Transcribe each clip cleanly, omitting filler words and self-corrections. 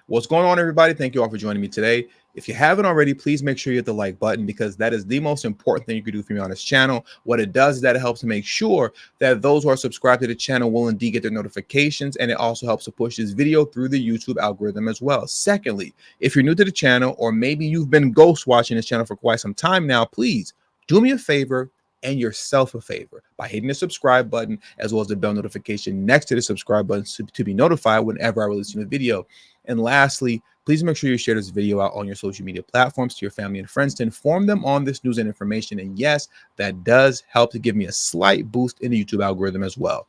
What's going on, everybody? Thank you all for joining me today. If you haven't already, please make sure you hit the like button because that is the most important thing you can do for me on this channel. What it does is that it helps to make sure that those who are subscribed to the channel will indeed get their notifications, and it also helps to push this video through the YouTube algorithm as well. Secondly, if you're new to the channel, or maybe you've been ghost watching this channel for quite some time now, please do me a favor and yourself a favor by hitting the subscribe button as well as the bell notification next to the subscribe button to be notified whenever I release a new video. And lastly, please make sure you share this video out on your social media platforms to your family and friends to inform them on this news and information. And yes, that does help to give me a slight boost in the YouTube algorithm as well.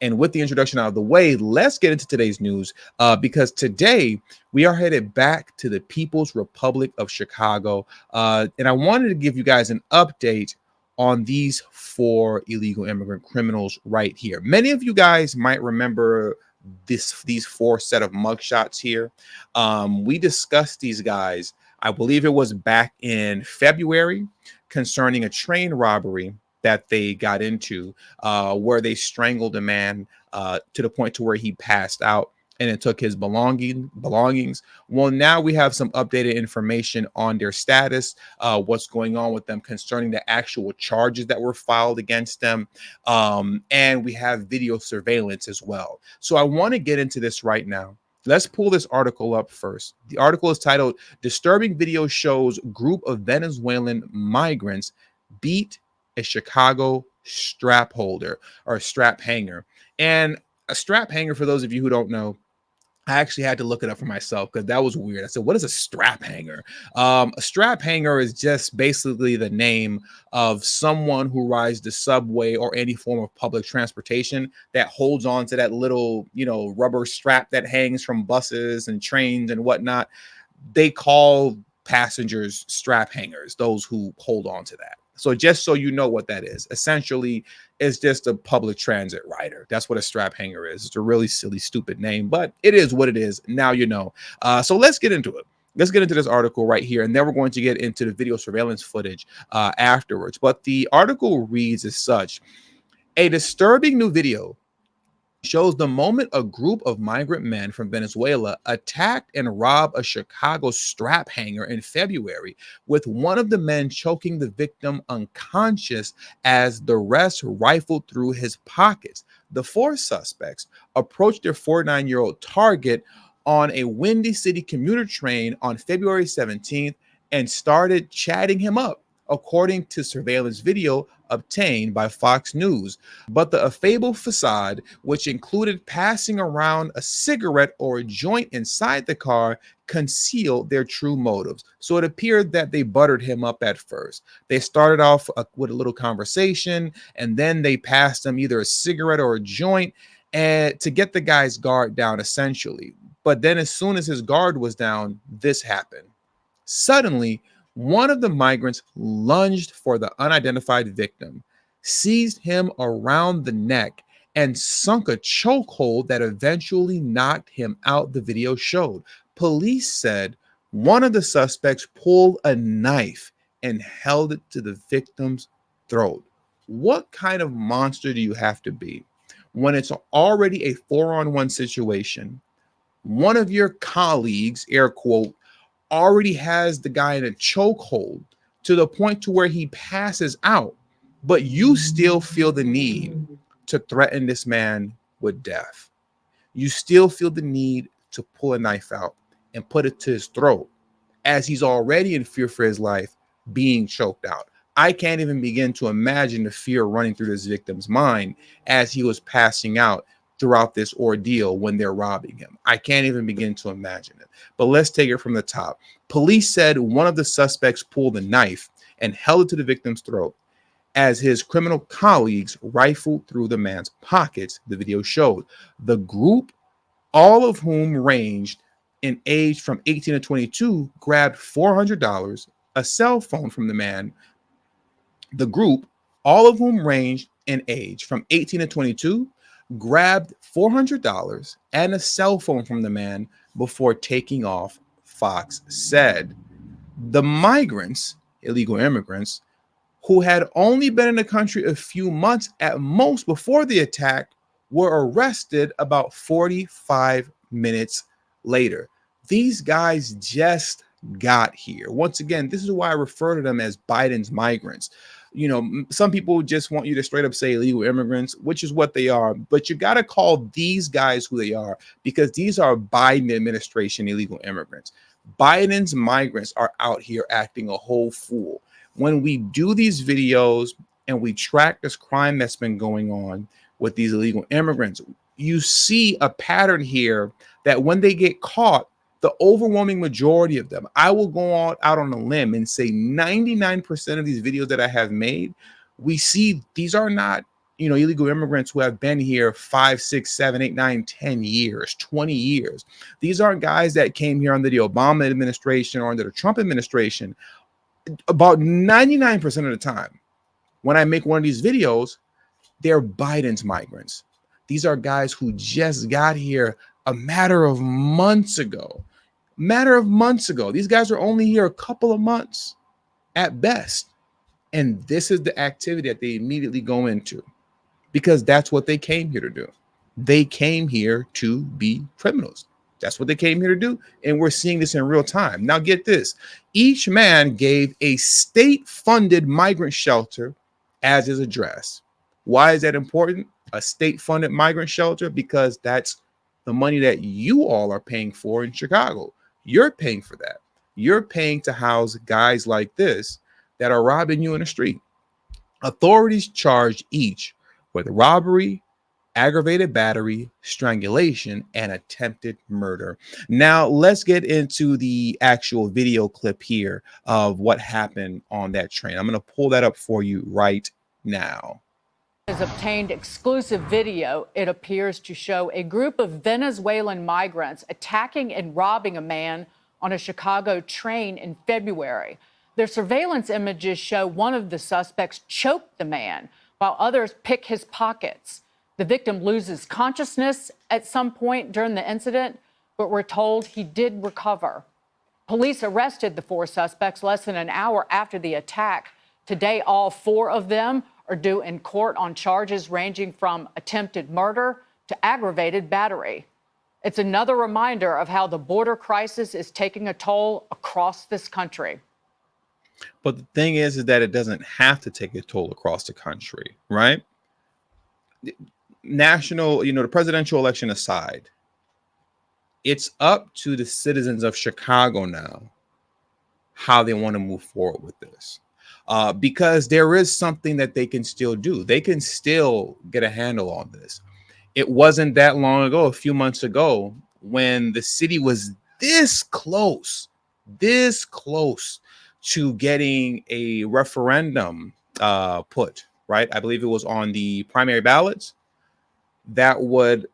And with the introduction out of the way, let's get into today's news because today we are headed back to the People's Republic of Chicago. And I wanted to give you guys an update on these 4 illegal immigrant criminals right here. Many of you guys might remember these 4 set of mugshots here. We discussed these guys, I believe it was back in February, concerning a train robbery that they got into, where they strangled a man to the point to where he passed out, and it took his belongings. Well, now we have some updated information on their status, what's going on with them concerning the actual charges that were filed against them. And we have video surveillance as well. So I want to get into this right now. Let's pull this article up first. The article is titled, "Disturbing Video Shows Group of Venezuelan Migrants Beat a Chicago Strap Holder," or strap hanger. And a strap hanger, for those of you who don't know, I actually had to look it up for myself because that was weird. I said, what is a strap hanger? A strap hanger is just basically the name of someone who rides the subway or any form of public transportation that holds on to that little, rubber strap that hangs from buses and trains and whatnot. They call passengers strap hangers, those who hold on to that. So just so you know what that is, essentially, it's just a public transit rider. That's what a strap hanger is. It's a really silly, stupid name, but it is what it is. Now you know. So let's get into it. Let's get into this article right here, and then we're going to get into the video surveillance footage afterwards. But the article reads as such: a disturbing new video shows the moment a group of migrant men from Venezuela attacked and robbed a Chicago strap hanger in February, with one of the men choking the victim unconscious as the rest rifled through his pockets. The 4 suspects approached their 49-year-old target on a Windy City commuter train on February 17th and started chatting him up, according to surveillance video obtained by Fox News. But the affable facade, which included passing around a cigarette or a joint inside the car, concealed their true motives. So it appeared that they buttered him up at first. They started off with a little conversation, and then they passed him either a cigarette or a joint and to get the guy's guard down, essentially. But then as soon as his guard was down, this happened. Suddenly, one of the migrants lunged for the unidentified victim, seized him around the neck, and sunk a chokehold that eventually knocked him out, the video showed. Police said one of the suspects pulled a knife and held it to the victim's throat. What kind of monster do you have to be when it's already a 4-on-1 situation? One of your colleagues, air quote, already has the guy in a chokehold to the point to where he passes out, but you still feel the need to threaten this man with death. You still feel the need to pull a knife out and put it to his throat as he's already in fear for his life, being choked out. I can't even begin to imagine the fear running through this victim's mind as he was passing out throughout this ordeal when they're robbing him. I can't even begin to imagine it. But let's take it from the top. Police said one of the suspects pulled a knife and held it to the victim's throat as his criminal colleagues rifled through the man's pockets, the video showed. The group, all of whom ranged in age from 18 to 22, grabbed $400, a cell phone from the man. The group, all of whom ranged in age from 18 to 22, grabbed $400 and a cell phone from the man before taking off, Fox said. The migrants, illegal immigrants, who had only been in the country a few months at most before the attack, were arrested about 45 minutes later. These guys just got here. Once again, this is why I refer to them as Biden's migrants. Some people just want you to straight up say illegal immigrants, which is what they are. But you got to call these guys who they are, because these are Biden administration illegal immigrants. Biden's migrants are out here acting a whole fool. When we do these videos and we track this crime that's been going on with these illegal immigrants, you see a pattern here that when they get caught, the overwhelming majority of them, I will go out on a limb and say 99% of these videos that I have made, we see these are not, illegal immigrants who have been here 5, 6, 7, 8, 9, 10 years, 20 years. These aren't guys that came here under the Obama administration or under the Trump administration. About 99% of the time, when I make one of these videos, they're Biden's migrants. These are guys who just got here a matter of months ago. These guys are only here a couple of months at best. And this is the activity that they immediately go into, because that's what they came here to do. They came here to be criminals. That's what they came here to do. And we're seeing this in real time. Now get this. Each man gave a state-funded migrant shelter as his address. Why is that important? A state-funded migrant shelter, because that's the money that you all are paying for in Chicago. You're paying for that. You're paying to house guys like this that are robbing you in the street. Authorities charged each with robbery, aggravated battery, strangulation, and attempted murder. Now, let's get into the actual video clip here of what happened on that train. I'm going to pull that up for you right now. Has obtained exclusive video. It appears to show a group of Venezuelan migrants attacking and robbing a man on a Chicago train in February. Their surveillance images show one of the suspects choke the man while others pick his pockets. The victim loses consciousness at some point during the incident, but we're told he did recover. Police arrested the 4 suspects less than an hour after the attack. Today, all 4 of them are due in court on charges ranging from attempted murder to aggravated battery. It's another reminder of how the border crisis is taking a toll across this country. But the thing is that it doesn't have to take a toll across the country, right? National, the presidential election aside, it's up to the citizens of Chicago now how they want to move forward with this. Because there is something that they can still do. They can still get a handle on this. It wasn't that long ago, a few months ago, when the city was this close to getting a referendum put, right? I believe it was on the primary ballots that would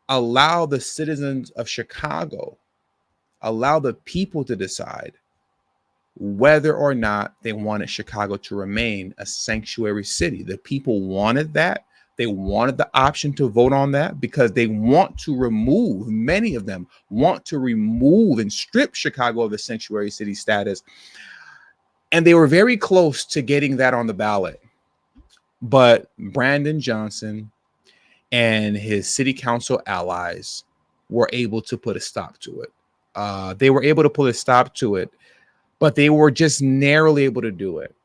allow the citizens of Chicago, allow the people to decide whether or not they wanted Chicago to remain a sanctuary city. The people wanted that. They wanted the option to vote on that because they want to remove, many of them want to remove and strip Chicago of the sanctuary city status. And they were very close to getting that on the ballot. But Brandon Johnson and his city council allies were able to put a stop to it. They were able to put a stop to it, but they were just narrowly able to do it.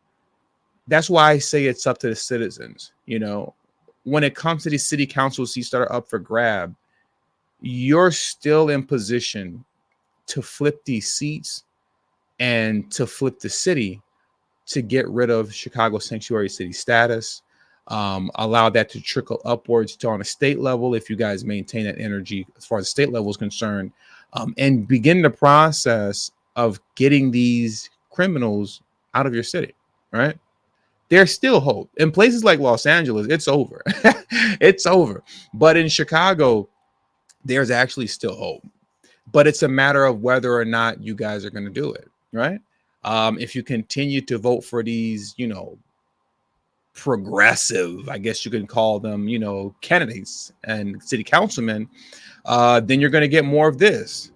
That's why I say it's up to the citizens. When it comes to these city council seats that are up for grab, you're still in position to flip these seats and to flip the city to get rid of Chicago sanctuary city status, allow that to trickle upwards to on a state level if you guys maintain that energy as far as the state level is concerned, and begin the process of getting these criminals out of your city, right? There's still hope. In places like Los Angeles, it's over. It's over. But in Chicago, there's actually still hope. But it's a matter of whether or not you guys are going to do it, right? If you continue to vote for these, progressive, I guess you can call them, candidates and city councilmen, then you're going to get more of this.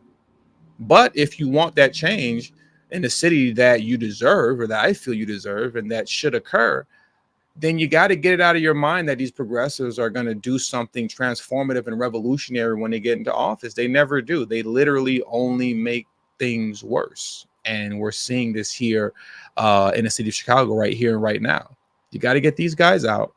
But if you want that change in the city that you deserve, or that I feel you deserve, and that should occur, then you got to get it out of your mind that these progressives are going to do something transformative and revolutionary when they get into office. They never do. They literally only make things worse. And we're seeing this here in the city of Chicago right here and right now. You got to get these guys out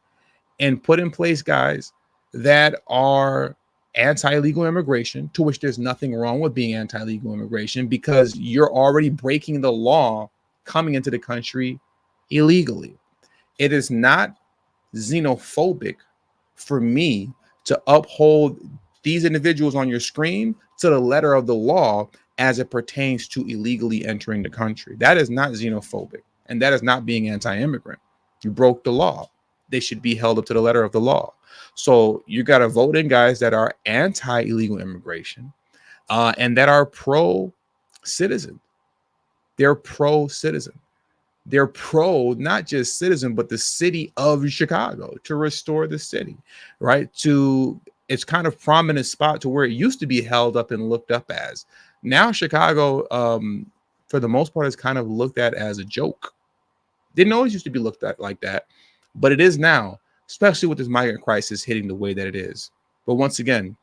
and put in place guys that are anti-illegal immigration, to which there's nothing wrong with being anti-illegal immigration because you're already breaking the law coming into the country illegally. It is not xenophobic for me to uphold these individuals on your screen to the letter of the law as it pertains to illegally entering the country. That is not xenophobic, and that is not being anti-immigrant. You broke the law. They should be held up to the letter of the law. So you got to vote in guys that are anti-illegal immigration and that are pro-citizen. They're pro-citizen. They're pro not just citizen, but the city of Chicago, to restore the city, right? To its kind of prominent spot to where it used to be held up and looked up as. Now Chicago, for the most part, is kind of looked at as a joke. Didn't always used to be looked at like that, but it is now, especially with this migrant crisis hitting the way that it is. But once again,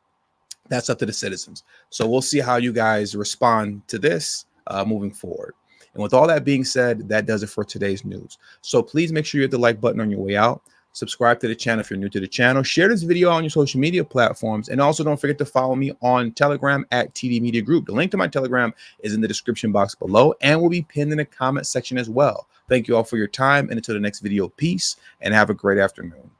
that's up to the citizens. So we'll see how you guys respond to this moving forward. And with all that being said, that does it for today's news. So please make sure you hit the like button on your way out. Subscribe to the channel if you're new to the channel. Share this video on your social media platforms. And also don't forget to follow me on Telegram at TD Media Group. The link to my Telegram is in the description box below and will be pinned in the comment section as well. Thank you all for your time. And until the next video, peace and have a great afternoon.